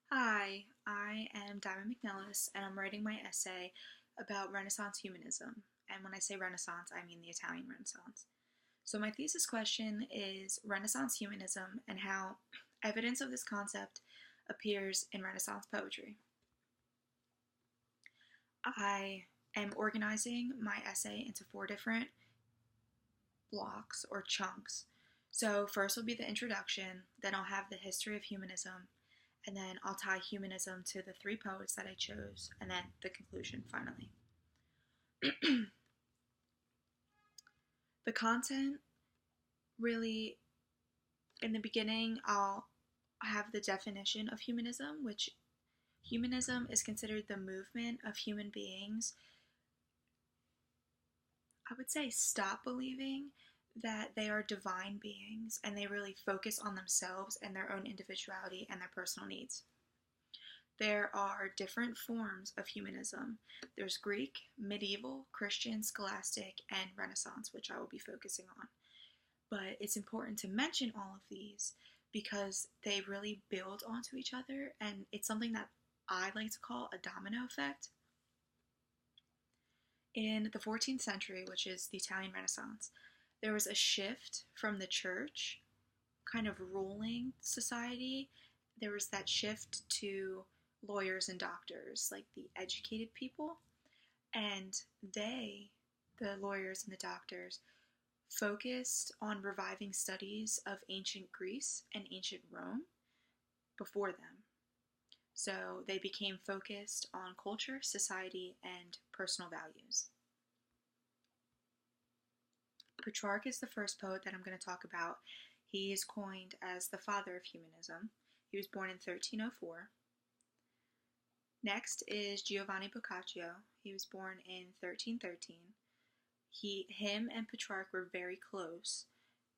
Hi, I am Diamond McNellis, and I'm writing my essay about Renaissance humanism. And when I say Renaissance, I mean the Italian Renaissance. So, my thesis question is Renaissance humanism and how evidence of this concept appears in Renaissance poetry. I am organizing my essay into four different blocks or chunks. So, first will be the introduction, then I'll have the history of humanism, and then I'll tie humanism to the three poets that I chose, and then the conclusion finally. The content really, in the beginning, I'll have the definition of humanism, which humanism is considered the movement of human beings, I would say, stop believing that they are divine beings and they really focus on themselves and their own individuality and their personal needs. There are different forms of humanism. There's Greek, medieval, Christian, scholastic, and Renaissance, which I will be focusing on. But it's important to mention all of these because they really build onto each other, and it's something that I like to call a domino effect. In the 14th century, which is the Italian Renaissance, there was a shift from the church kind of ruling society. There was that shift to lawyers and doctors, like the educated people, and the lawyers and the doctors, focused on reviving studies of ancient Greece and ancient Rome before them. So they became focused on culture, society, and personal values. Petrarch is the first poet that I'm going to talk about. He is coined as the father of humanism. He was born in 1304. Next is Giovanni Boccaccio. He was born in 1313. Him and Petrarch were very close,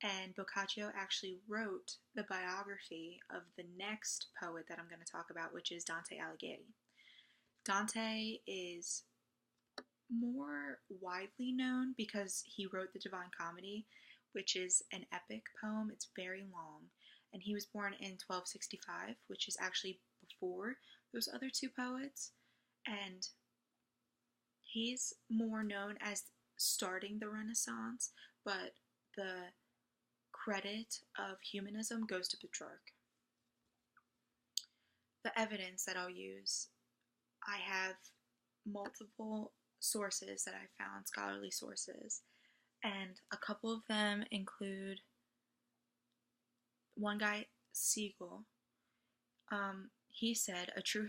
and Boccaccio actually wrote the biography of the next poet that I'm going to talk about, which is Dante Alighieri. Dante is more widely known because he wrote the Divine Comedy, which is an epic poem. It's very long, and he was born in 1265, which is actually before those other two poets, and he's more known as starting the Renaissance, but the credit of humanism goes to Petrarch. The evidence that I'll use, I have multiple sources that I found, scholarly sources, and a couple of them include one guy, Siegel. He said a true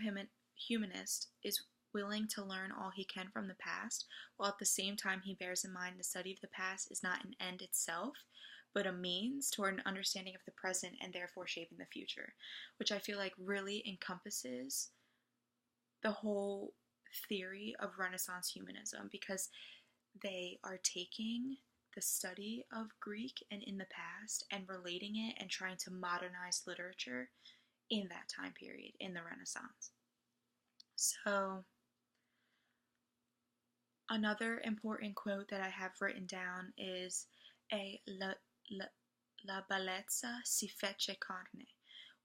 humanist is willing to learn all he can from the past, while at the same time he bears in mind the study of the past is not an end itself, but a means toward an understanding of the present and therefore shaping the future, which I feel like really encompasses the whole theory of Renaissance humanism, because they are taking the study of Greek and in the past and relating it and trying to modernize literature in that time period, in the Renaissance. So, another important quote that I have written down is la bellezza si fece carne,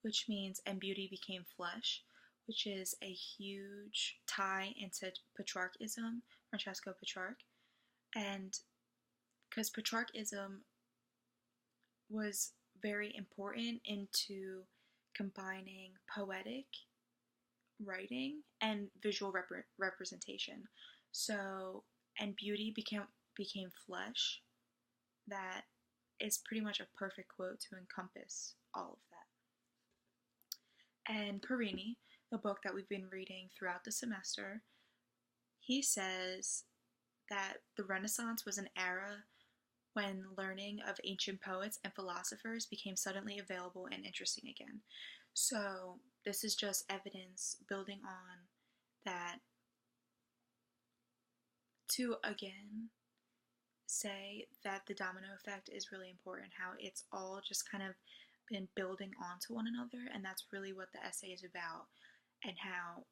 which means and beauty became flesh, which is a huge tie into Petrarchism, Francesco Petrarch, and because Petrarchism was very important into combining poetic writing and visual representation. So, and beauty became flesh. That is pretty much a perfect quote to encompass all of that. And Parini, the book that we've been reading throughout the semester, he says that the Renaissance was an era when learning of ancient poets and philosophers became suddenly available and interesting again. So this is just evidence building on that to again say that the domino effect is really important, how it's all just kind of been building onto one another, and that's really what the essay is about, and how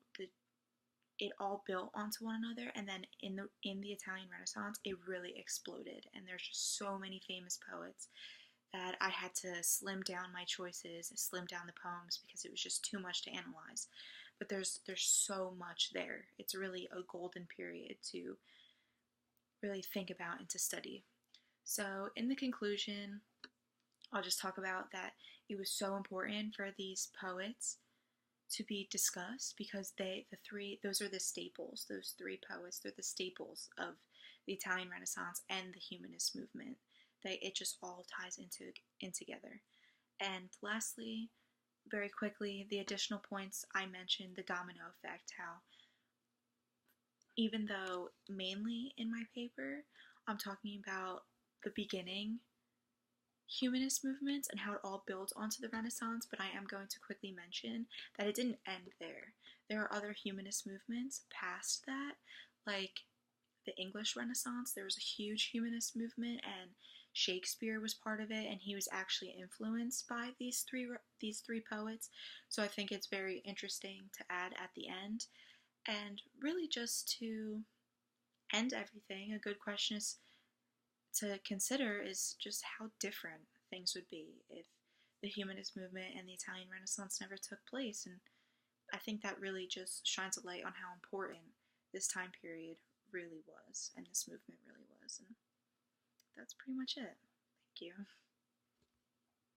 it all built onto one another, and then in the Italian Renaissance it really exploded, and there's just so many famous poets that I had to slim down my choices, slim down the poems because it was just too much to analyze. But there's so much there. It's really a golden period to really think about and to study. So in the conclusion, I'll just talk about that it was so important for these poets to be discussed because those are the staples. Those three poets, they're the staples of the Italian Renaissance and the Humanist movement. It just all ties in together. And lastly, very quickly, the additional points I mentioned, the domino effect, how even though mainly in my paper I'm talking about the beginning humanist movements and how it all builds onto the Renaissance, but I am going to quickly mention that it didn't end there. There are other humanist movements past that, like the English Renaissance. There was a huge humanist movement, and Shakespeare was part of it, and he was actually influenced by these three poets. So I think it's very interesting to add at the end. And really, just to end everything, a good question is to consider is just how different things would be if the humanist movement and the Italian Renaissance never took place. And I think that really just shines a light on how important this time period really was and this movement really was. And that's pretty much it. Thank you.